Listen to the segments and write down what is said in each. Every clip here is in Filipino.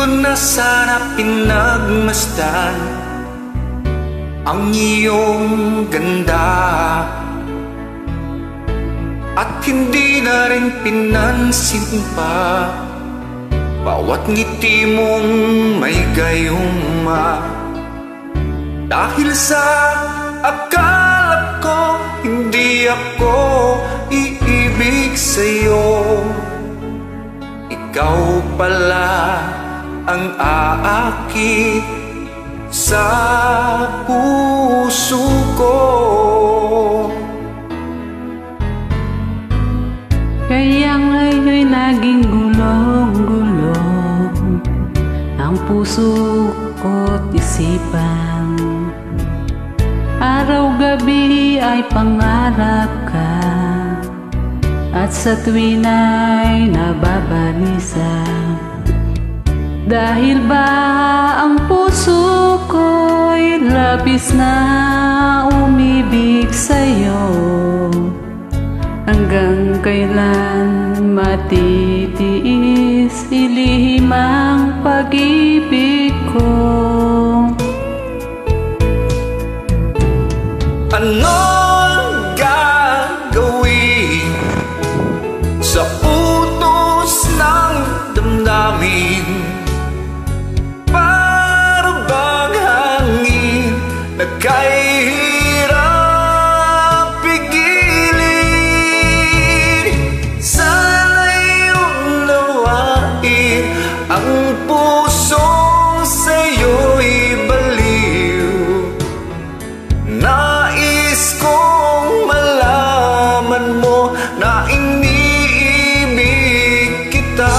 na sana pinagmasdan ang iyong ganda, at hindi na rin pinansin pa bawat ngiti mong may gayuma. Dahil sa akala ko hindi ako iibig sa'yo, ikaw pala ang aakit sa puso ko. Kaya ngayon'y naging gulong-gulong ang puso ko't isipan. Araw-gabi ay pangarap ka, at sa tuwin ay nababalisa. Dahil ba ang puso ko'y labis na umibig sa'yo, hanggang kailan matitiis ilihim ang pag-ibig ko? Anong gagawin sa utos ng damdamin? Para bang hangin na kahirap pigilin? Sana'y unawain ang pusong sa'yo'y baliw. Nais kong malaman mo na iniibig kita.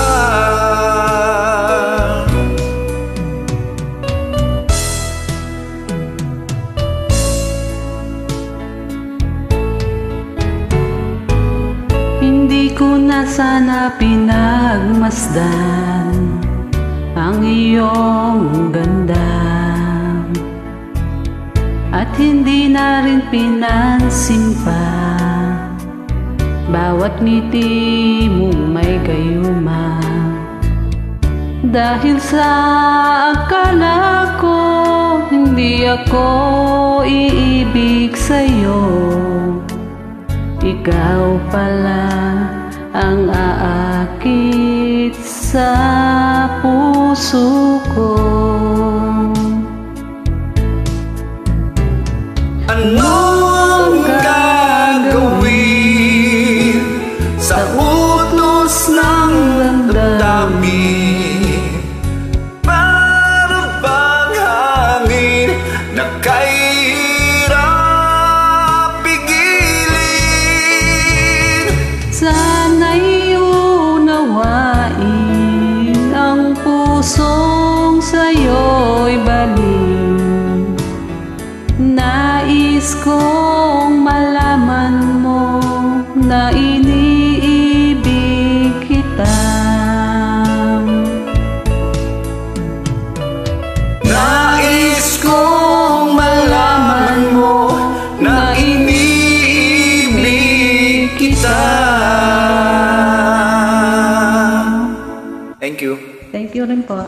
Hindi ko na sana pinagmasdan ang iyong ganda, at hindi na rin pinansin pa bawat ngiti mong may gayuma. Dahil sa akala ko hindi ako iibig sa'yo, ikaw pala ang aakit sa puso ko. Anong gagawin sa utos ng damdamin? Para bang hangin na kahirap pigilin? Sana'y unawain ang pusong sa'yo'y baliw. Nais kong malaman mo na iniibig kita. Nais kong malaman mo na iniibig kita. Thank you rin po.